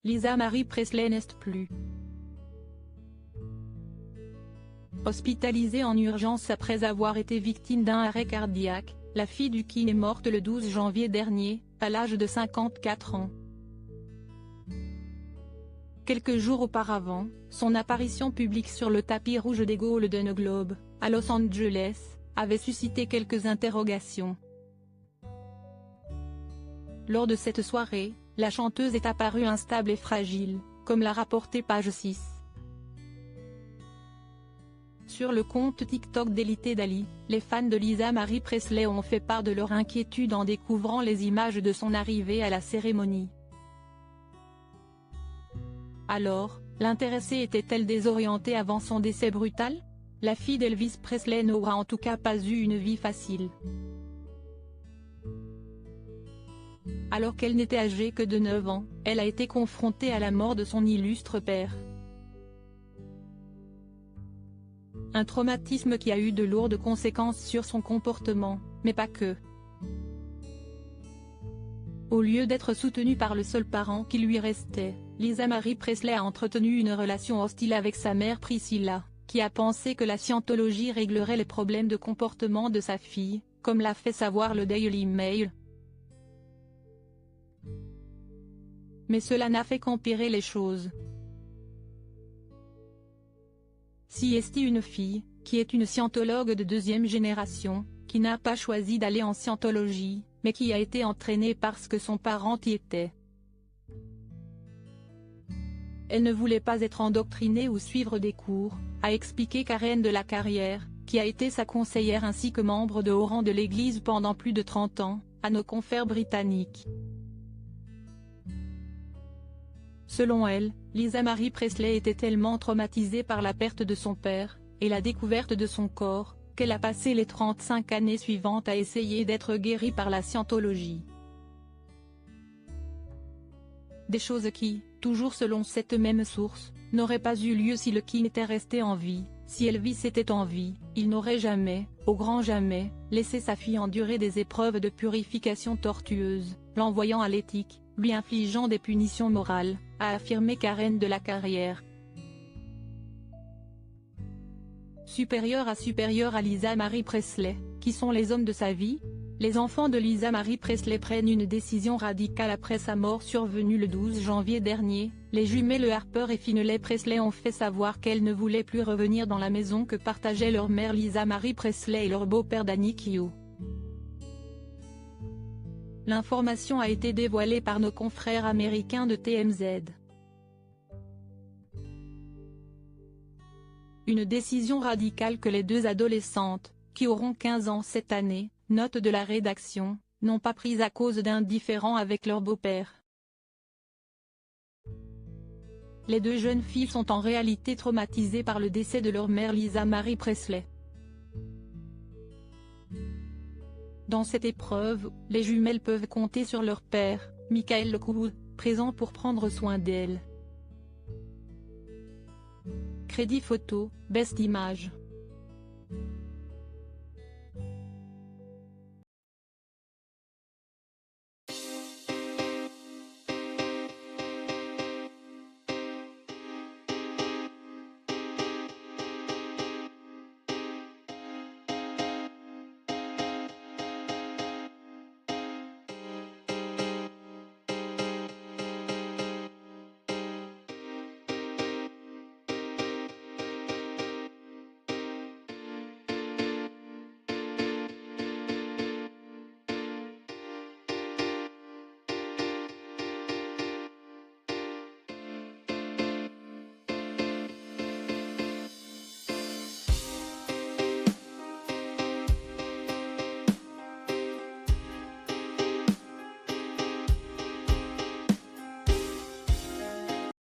Lisa Marie Presley n'est plus. Hospitalisée en urgence après avoir été victime d'un arrêt cardiaque, la fille du King est morte le 12 janvier dernier, à l'âge de 54 ans. Quelques jours auparavant, son apparition publique sur le tapis rouge des Golden Globes, à Los Angeles, avait suscité quelques interrogations. Lors de cette soirée, la chanteuse est apparue instable et fragile, comme l'a rapporté Page 6. Sur le compte TikTok d'Elite Dali, les fans de Lisa Marie Presley ont fait part de leur inquiétude en découvrant les images de son arrivée à la cérémonie. Alors, l'intéressée était-elle désorientée avant son décès brutal? La fille d'Elvis Presley n'aura en tout cas pas eu une vie facile. Alors qu'elle n'était âgée que de 9 ans, elle a été confrontée à la mort de son illustre père. Un traumatisme qui a eu de lourdes conséquences sur son comportement, mais pas que. Au lieu d'être soutenue par le seul parent qui lui restait, Lisa Marie Presley a entretenu une relation hostile avec sa mère Priscilla, qui a pensé que la scientologie réglerait les problèmes de comportement de sa fille, comme l'a fait savoir le Daily Mail. Mais cela n'a fait qu'empirer les choses. Si est une fille, qui est une scientologue de deuxième génération, qui n'a pas choisi d'aller en scientologie, mais qui a été entraînée parce que son parent y était. Elle ne voulait pas être endoctrinée ou suivre des cours, a expliqué Karen de la Carrière, qui a été sa conseillère ainsi que membre de haut rang de l'Église pendant plus de 30 ans, à nos confrères britanniques. Selon elle, Lisa Marie Presley était tellement traumatisée par la perte de son père, et la découverte de son corps, qu'elle a passé les 35 années suivantes à essayer d'être guérie par la scientologie. Des choses qui, toujours selon cette même source, n'auraient pas eu lieu si le King était resté en vie. Si Elvis était en vie, il n'aurait jamais, au grand jamais, laissé sa fille endurer des épreuves de purification tortueuses, l'envoyant à l'éthique, lui infligeant des punitions morales, a affirmé Karen de la Carrière. Supérieure à Lisa Marie Presley, qui sont les hommes de sa vie? Les enfants de Lisa Marie Presley prennent une décision radicale après sa mort survenue le 12 janvier dernier. Les jumelles Harper et Finlay Presley ont fait savoir qu'elles ne voulaient plus revenir dans la maison que partageaient leur mère Lisa Marie Presley et leur beau-père Danny Keough. L'information a été dévoilée par nos confrères américains de TMZ. Une décision radicale que les deux adolescentes, qui auront 15 ans cette année, note de la rédaction, n'ont pas prise à cause d'un différend avec leur beau-père. Les deux jeunes filles sont en réalité traumatisées par le décès de leur mère Lisa Marie Presley. Dans cette épreuve, les jumelles peuvent compter sur leur père, Michael Lockwood, présent pour prendre soin d'elles. Crédit photo, Best Image.